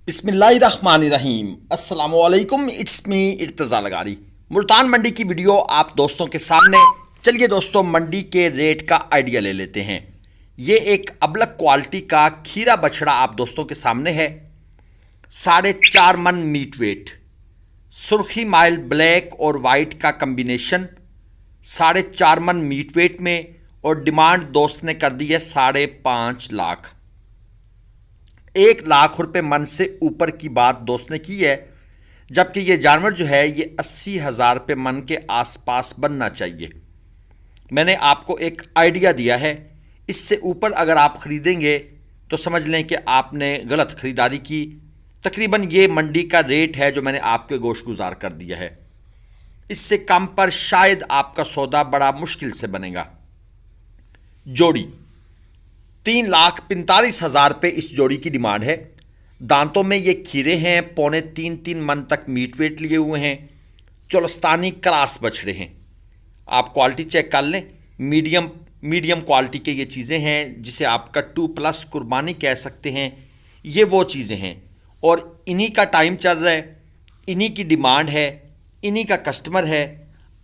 बिस्मिल्लाहिर्रहमानिर्रहीम। अस्सलामुअलैकुम। It's me Irtaza Lagari. Multan मंडी की वीडियो आप दोस्तों के सामने। चलिए दोस्तों, मंडी के रेट का आइडिया ले लेते हैं। ये एक अबलग क्वालिटी का खीरा बछड़ा आप दोस्तों के सामने है। 4.5 मन मीट वेट, सुर्खी माइल ब्लैक और वाइट का कम्बिनेशन, 4.5 मन मीट वेट में। और डिमांड दोस्त ने कर दी है 5.5 लाख। 1 लाख रुपए मन से ऊपर की बात दोस्त ने की है, जबकि ये जानवर जो है ये 80,000 रुपये मन के आसपास बनना चाहिए। मैंने आपको एक आइडिया दिया है। इससे ऊपर अगर आप ख़रीदेंगे तो समझ लें कि आपने गलत ख़रीदारी की। तकरीबन ये मंडी का रेट है जो मैंने आपके गोश गुजार कर दिया है। इससे कम पर शायद आपका सौदा बड़ा मुश्किल से बनेगा। जोड़ी 3,45,000 रुपये इस जोड़ी की डिमांड है। दांतों में ये खीरे हैं, 2.25-3 मन तक मीट वेट लिए हुए हैं। चोलस्तानी क्रास बछड़े हैं। आप क्वालिटी चेक कर लें। मीडियम क्वालिटी के ये चीज़ें हैं जिसे आप कट्टू प्लस कुर्बानी कह सकते हैं। ये वो चीज़ें हैं और इन्हीं का टाइम चल रहा है, इन्हीं की डिमांड है, इन्हीं का कस्टमर है।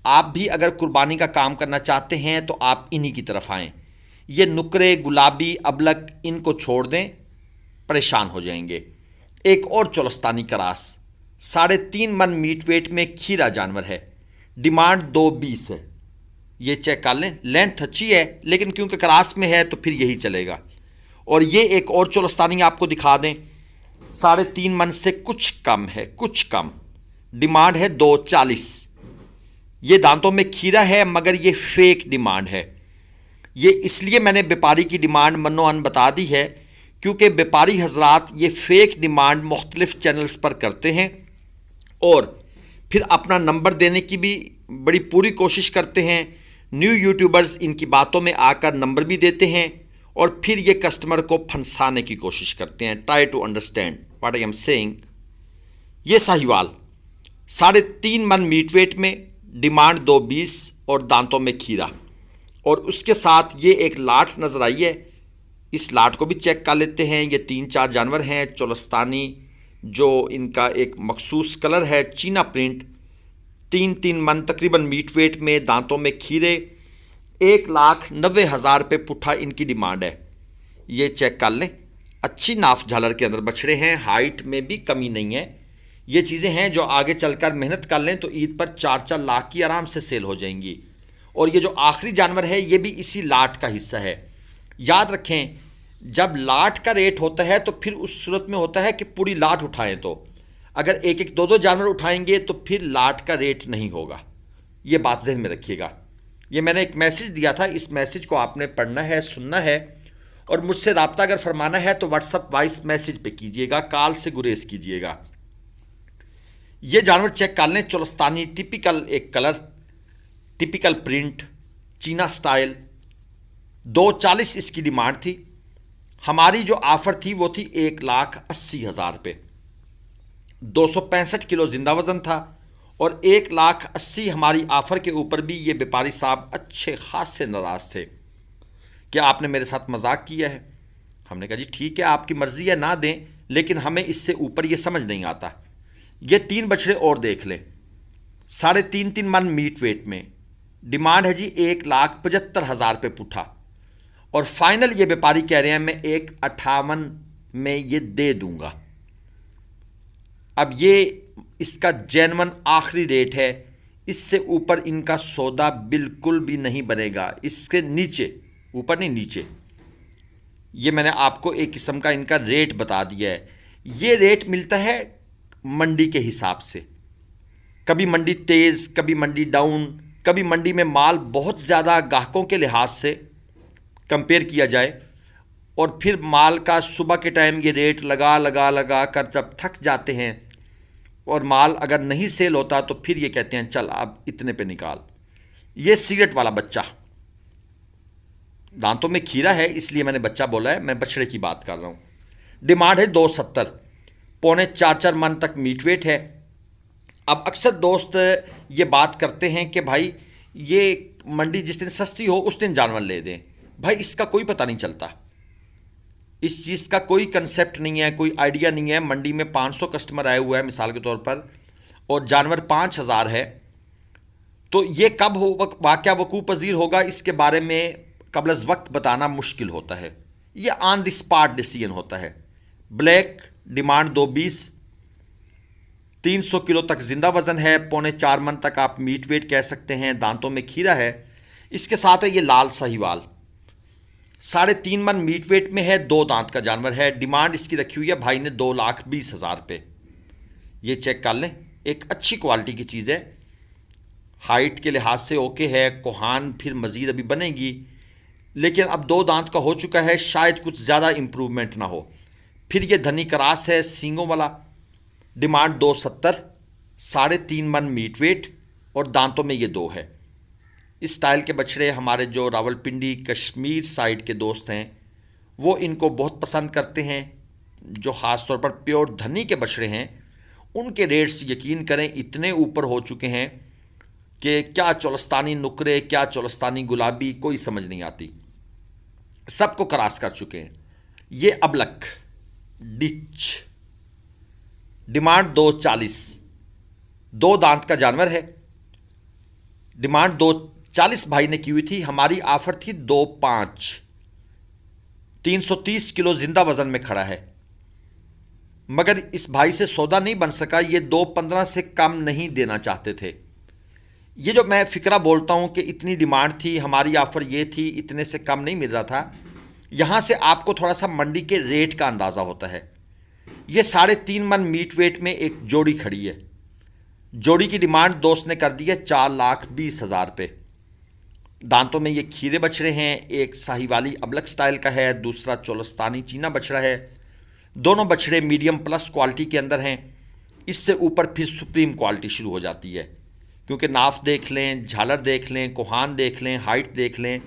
आप भी अगर कुर्बानी का काम करना चाहते हैं तो आप इन्हीं की तरफ आएँ। ये नुकरे गुलाबी अबलक इनको छोड़ दें, परेशान हो जाएंगे। एक और चोलस्तानी क्रास 3.5 मन मीट वेट में खीरा जानवर है। डिमांड 2.20 है। ये चेक कर लें। लेंथ अच्छी है लेकिन क्योंकि क्रास में है तो फिर यही चलेगा। और ये एक और चोलस्तानी आपको दिखा दें, 3.5 मन से कुछ कम है, कुछ कम। डिमांड है 2.40। ये दांतों में खीरा है मगर ये फेक डिमांड है। ये इसलिए मैंने व्यापारी की डिमांड मनो-अन बता दी है क्योंकि व्यापारी हजरात ये फेक डिमांड मुख्तलिफ चैनल्स पर करते हैं और फिर अपना नंबर देने की भी बड़ी पूरी कोशिश करते हैं। न्यू यूट्यूबर्स इनकी बातों में आकर नंबर भी देते हैं और फिर ये कस्टमर को फंसाने की कोशिश करते हैं। Try to understand what I am saying. ये साहिवाल 3.5 मन मीट वेट में, डिमांड 2.20 और दांतों में खीरा। और उसके साथ ये एक लाट नज़र आई है। इस लाट को भी चेक कर लेते हैं। ये 3-4 जानवर हैं चोलस्तानी, जो इनका एक मखसूस कलर है, चीना प्रिंट। 3-3 मन तकरीबन मीट वेट में, दांतों में खीरे। 1,90,000 रुपये पुट्ठा इनकी डिमांड है। ये चेक कर लें। अच्छी नाफ झालर के अंदर बछड़े हैं, हाइट में भी कमी नहीं है। ये चीज़ें हैं जो आगे चलकर मेहनत कर लें तो ईद पर 4-4 लाख की आराम से सेल हो जाएंगी। और ये जो आखिरी जानवर है ये भी इसी लाट का हिस्सा है। याद रखें, जब लाट का रेट होता है तो फिर उस सूरत में होता है कि पूरी लाट उठाएं। तो अगर एक एक 2-2 जानवर उठाएंगे तो फिर लाट का रेट नहीं होगा। ये बात जहन में रखिएगा। ये मैंने एक मैसेज दिया था, इस मैसेज को आपने पढ़ना है, सुनना है और मुझसे रब्ता अगर फरमाना है तो व्हाट्सअप वॉइस मैसेज पे कीजिएगा, कॉल से गुरेज कीजिएगा। ये जानवर चेक कर लें। चोलस्तानी टिपिकल एक कलर, टिपिकल प्रिंट, चीना स्टाइल। 2.40 इसकी डिमांड थी। हमारी जो ऑफ़र थी वो थी 1,80,000 रुपये। 265 किलो जिंदा वज़न था और 1,80,000 हमारी ऑफ़र के ऊपर भी ये व्यापारी साहब अच्छे खासे नाराज़ थे कि आपने मेरे साथ मजाक किया है। हमने कहा जी ठीक है, आपकी मर्ज़ी है, ना दें, लेकिन हमें इससे ऊपर ये समझ नहीं आता। ये 3 बछड़े और देख लें, 3.5 मन मीट वेट में। डिमांड है जी 1,75,000 रुपये पुट्ठा। और फाइनल ये व्यापारी कह रहे हैं मैं 1,58 में ये दे दूंगा। अब ये इसका जेन्युइन आखिरी रेट है। इससे ऊपर इनका सौदा बिल्कुल भी नहीं बनेगा। इसके नीचे, ऊपर नहीं नीचे, ये मैंने आपको एक किस्म का इनका रेट बता दिया है। ये रेट मिलता है मंडी के हिसाब से। कभी मंडी तेज़, कभी मंडी डाउन, कभी मंडी में माल बहुत ज़्यादा ग्राहकों के लिहाज से कंपेयर किया जाए और फिर माल का सुबह के टाइम ये रेट लगा कर जब थक जाते हैं और माल अगर नहीं सेल होता तो फिर ये कहते हैं चल अब इतने पे निकाल। ये सिगरेट वाला बच्चा, दांतों में खीरा है इसलिए मैंने बच्चा बोला है, मैं बछड़े की बात कर रहा हूँ। डिमांड है 2.70, 3.25-4 मन तक मीट वेट है। अब अक्सर दोस्त ये बात करते हैं कि भाई ये मंडी जिस दिन सस्ती हो उस दिन जानवर ले दें। भाई इसका कोई पता नहीं चलता। इस चीज़ का कोई कंसेप्ट नहीं है, कोई आइडिया नहीं है। मंडी में 500 कस्टमर आए हुए हैं मिसाल के तौर पर, और जानवर 5000 है, तो ये कब हो वाक़या वकूफ़ पज़ीर होगा, इसके बारे में कबल वक्त बताना मुश्किल होता है। ये ऑन द स्पॉट डिसीजन होता है। ब्लैक डिमांड 220, 300 किलो तक जिंदा वज़न है, 3.25 मन तक आप मीट वेट कह सकते हैं। दांतों में खीरा है। इसके साथ है ये लाल साहिवाल, 3.5 मन मीट वेट में है, 2 दांत का जानवर है। डिमांड इसकी रखी हुई है भाई ने 2,20,000 पे। ये चेक कर लें, एक अच्छी क्वालिटी की चीज़ है, हाइट के लिहाज से ओके है। कोहान फिर मज़ीद अभी बनेगी, लेकिन अब 2 दांत का हो चुका है, शायद कुछ ज़्यादा इम्प्रूवमेंट ना हो। फिर ये धनी क्रास है सींगों वाला, डिमांड 270, 3.5 मन मीट वेट, और दांतों में ये 2 है। इस स्टाइल के बछड़े हमारे जो रावलपिंडी कश्मीर साइड के दोस्त हैं वो इनको बहुत पसंद करते हैं। जो ख़ास तौर पर प्योर धनी के बछड़े हैं उनके रेट्स यकीन करें इतने ऊपर हो चुके हैं कि क्या चोलस्तानी नुकरे, क्या चोलस्तानी गुलाबी, कोई समझ नहीं आती। सबको क्रॉस कर चुके हैं। ये अबलक डिच, डिमांड 240, 2 दांत का जानवर है। डिमांड 240 भाई ने की हुई थी, हमारी ऑफर थी 2.5, 330 किलो जिंदा वजन में खड़ा है, मगर इस भाई से सौदा नहीं बन सका। ये 2.15 से कम नहीं देना चाहते थे। ये जो मैं फिक्रा बोलता हूँ कि इतनी डिमांड थी, हमारी ऑफ़र ये थी, इतने से कम नहीं मिल रहा था, यहाँ से आपको थोड़ा सा मंडी के रेट का अंदाज़ा होता है। ये 3.5 मन मीट वेट में एक जोड़ी खड़ी है। जोड़ी की डिमांड दोस्त ने कर दी है 4,20,000 पे। दांतों में ये खीरे बछड़े हैं, एक साहिवाली अबलक स्टाइल का है, दूसरा चोलस्तानी चीना बछड़ा है। दोनों बछड़े मीडियम प्लस क्वालिटी के अंदर हैं। इससे ऊपर फिर सुप्रीम क्वालिटी शुरू हो जाती है, क्योंकि नाफ देख लें, झालर देख लें, कोहान देख लें, हाइट देख लें,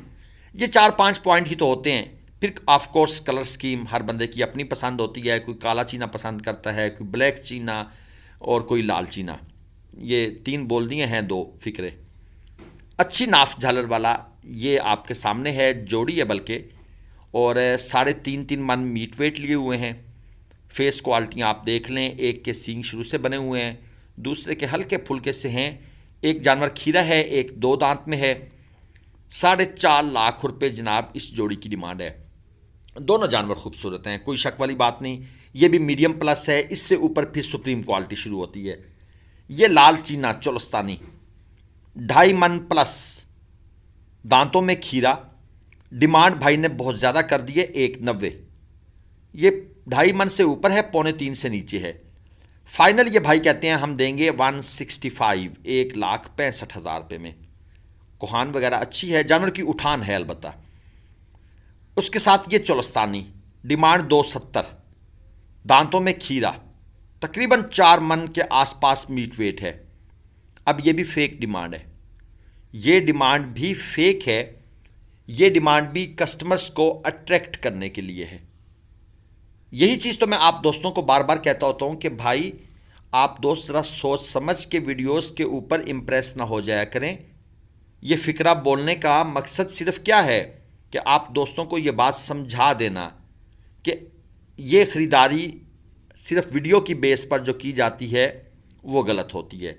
ये 4-5 पॉइंट ही तो होते हैं। फिर ऑफ कोर्स कलर स्कीम हर बंदे की अपनी पसंद होती है। कोई काला चीना पसंद करता है, कोई ब्लैक चीना और कोई लाल चीना। ये 3 बोल दिए हैं, 2 फिक्रे। अच्छी नाफ झालर वाला ये आपके सामने है, जोड़ी है बल्कि, और 3.5 मन मीट वेट लिए हुए हैं। फेस क्वालिटी आप देख लें, एक के सींग शुरू से बने हुए हैं, दूसरे के हल्के फुल्के से हैं। एक जानवर खीरा है, एक 2 दांत में है। 4.5 लाख रुपए जनाब इस जोड़ी की डिमांड है। दोनों जानवर खूबसूरत हैं, कोई शक वाली बात नहीं। ये भी मीडियम प्लस है, इससे ऊपर फिर सुप्रीम क्वालिटी शुरू होती है। ये लाल चीना चोलस्तानी 2.5 मन प्लस, दांतों में खीरा। डिमांड भाई ने बहुत ज़्यादा कर दी है, 190। ये 2.5 मन से ऊपर है, 2.25 से नीचे है। फाइनल ये भाई कहते हैं हम देंगे 165, 1,65,000 रुपये में। कोहान वगैरह अच्छी है, जानवर की उठान है अलबत्ता। उसके साथ ये चोलस्तानी, डिमांड 270, दांतों में खीरा, तकरीबन 4 मन के आसपास मीट वेट है। अब ये भी फेक डिमांड है, ये डिमांड भी फेक है। ये डिमांड भी कस्टमर्स को अट्रैक्ट करने के लिए है। यही चीज़ तो मैं आप दोस्तों को बार बार कहता होता हूँ कि भाई आप दोस्त ज़रा सोच समझ के वीडियोस के ऊपर इम्प्रेस ना हो जाया करें। ये फ़िक्रा बोलने का मकसद सिर्फ क्या है कि आप दोस्तों को ये बात समझा देना कि ये ख़रीदारी सिर्फ वीडियो की बेस पर जो की जाती है वो गलत होती है।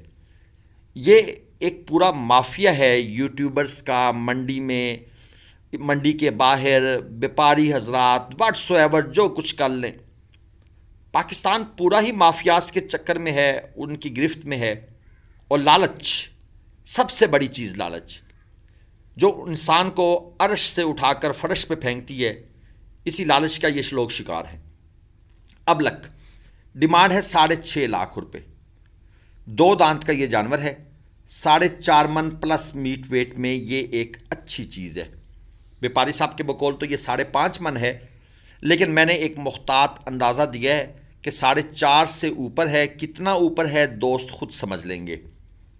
ये एक पूरा माफिया है यूट्यूबर्स का, मंडी में, मंडी के बाहर व्यापारी हजरात व्हाट्सएवर जो कुछ कर लें। पाकिस्तान पूरा ही माफियाज के चक्कर में है, उनकी गिरफ्त में है। और लालच, सबसे बड़ी चीज़ लालच, जो इंसान को अर्श से उठाकर फर्श पे फेंकती है, इसी लालच का ये लोग शिकार हैं। अबलक डिमांड है 6.5 लाख रुपए। 2 दांत का ये जानवर है, 4.5 मन प्लस मीट वेट में ये एक अच्छी चीज़ है। व्यापारी साहब के बकौल तो ये 5.5 मन है, लेकिन मैंने एक मुख्तात अंदाज़ा दिया है कि 4.5 से ऊपर है। कितना ऊपर है दोस्त खुद समझ लेंगे,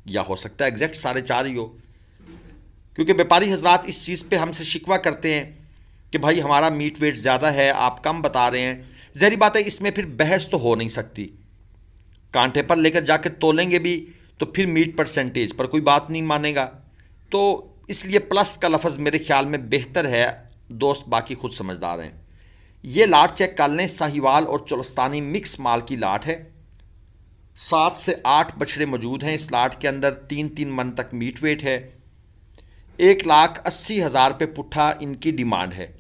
या हो सकता है एग्जैक्ट 4.5 ही हो, क्योंकि व्यापारी हजरात इस चीज़ पे हमसे शिकवा करते हैं कि भाई हमारा मीट वेट ज़्यादा है, आप कम बता रहे हैं। ज़ाहिर बात है इसमें फिर बहस तो हो नहीं सकती। कांटे पर लेकर जाकर तोलेंगे भी तो फिर मीट परसेंटेज पर कोई बात नहीं मानेगा। तो इसलिए प्लस का लफ्ज़ मेरे ख्याल में बेहतर है। दोस्त बाकी खुद समझदार हैं। ये लाट चेक कर लें, साहिवाल और चोलस्तानी मिक्स माल की लाट है। 7 से 8 बछड़े मौजूद हैं इस लाट के अंदर। 3-3 मन तक मीट वेट है। 1,80,000 रुपये पुट्ठा इनकी डिमांड है।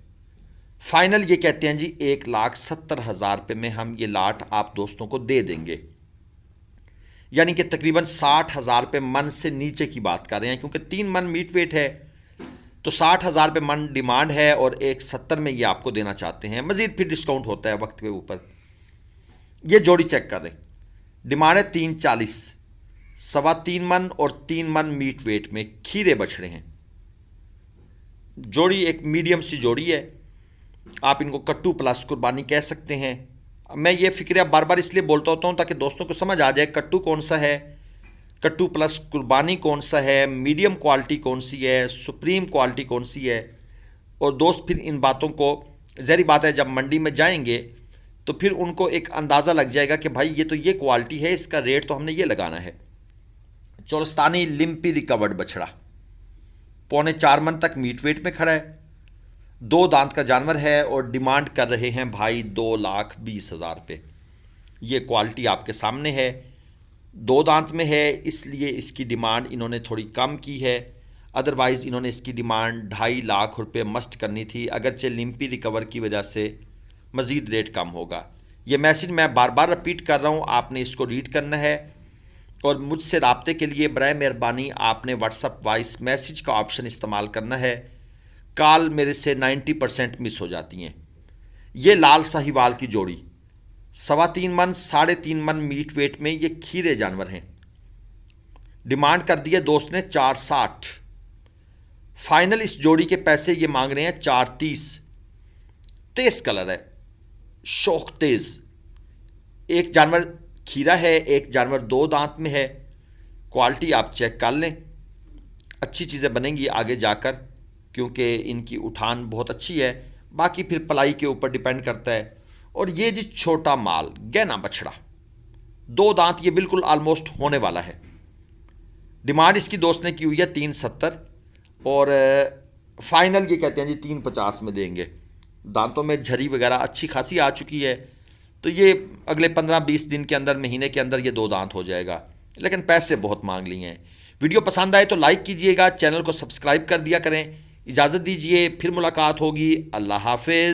फाइनल ये कहते हैं जी 1,70,000 रुपये में हम ये लाट आप दोस्तों को दे देंगे। यानी कि तकरीबन 60,000 रुपये मन से नीचे की बात कर रहे हैं, क्योंकि 3 मन मीट वेट है तो 60,000 रुपये मन डिमांड है और 1,70 में ये आपको देना चाहते हैं। मजीद फिर डिस्काउंट होता है वक्त के ऊपर। ये जोड़ी चेक कर दें, डिमांड है 340, 3.25 मन और 3 मन मीट वेट में खीरे बछड़े हैं। जोड़ी एक मीडियम सी जोड़ी है, आप इनको कट्टू प्लस कुर्बानी कह सकते हैं। मैं ये फिक्र बार बार इसलिए बोलता होता हूँ ताकि दोस्तों को समझ आ जाए कट्टू कौन सा है, कट्टू प्लस कुर्बानी कौन सा है, मीडियम क्वालिटी कौन सी है, सुप्रीम क्वालिटी कौन सी है। और दोस्त फिर इन बातों को, ज़ाहिर बात है जब मंडी में जाएंगे तो फिर उनको एक अंदाज़ा लग जाएगा कि भाई ये तो ये क्वालिटी है, इसका रेट तो हमने ये लगाना है। चोलस्तानी लिम्पी रिकवर्ड बछड़ा 3.25 मन तक मीट वेट में खड़ा है। 2 दांत का जानवर है और डिमांड कर रहे हैं भाई 2,20,000 रुपये। ये क्वालिटी आपके सामने है, 2 दांत में है, इसलिए इसकी डिमांड इन्होंने थोड़ी कम की है। अदरवाइज़ इन्होंने इसकी डिमांड 2.5 लाख रुपये मस्ट करनी थी, अगरचे लिम्पी रिकवर की वजह से मज़ीद रेट कम होगा। ये मैसेज मैं बार बार रिपीट कर रहा हूँ, आपने इसको रीड करना है। और मुझसे राब्ते के लिए बराए मेहरबानी आपने व्हाट्सअप वॉइस मैसेज का ऑप्शन इस्तेमाल करना है। कॉल मेरे से 90% मिस हो जाती हैं। ये लाल साहिवाल की जोड़ी 3.25 मन 3.5 मन मीट वेट में ये खीरे जानवर हैं। डिमांड कर दिया दोस्त ने 460। फाइनल इस जोड़ी के पैसे ये मांग रहे हैं 430। तेज कलर है, शौक तेज। एक जानवर खीरा है, एक जानवर 2 दांत में है। क्वालिटी आप चेक कर लें, अच्छी चीज़ें बनेंगी आगे जाकर, क्योंकि इनकी उठान बहुत अच्छी है। बाकी फिर पलाई के ऊपर डिपेंड करता है। और ये जी छोटा माल गहना बछड़ा 2 दांत, ये बिल्कुल ऑलमोस्ट होने वाला है। डिमांड इसकी दोस्त ने की हुई है 370 और फाइनल ये कहते हैं जी 350 में देंगे। दांतों में झरी वगैरह अच्छी खासी आ चुकी है, तो ये अगले 15-20 दिन के अंदर, महीने के अंदर ये 2 दांत हो जाएगा। लेकिन पैसे बहुत मांग लिए हैं। वीडियो पसंद आए तो लाइक कीजिएगा, चैनल को सब्सक्राइब कर दिया करें। इजाज़त दीजिए, फिर मुलाकात होगी। अल्लाह हाफिज़।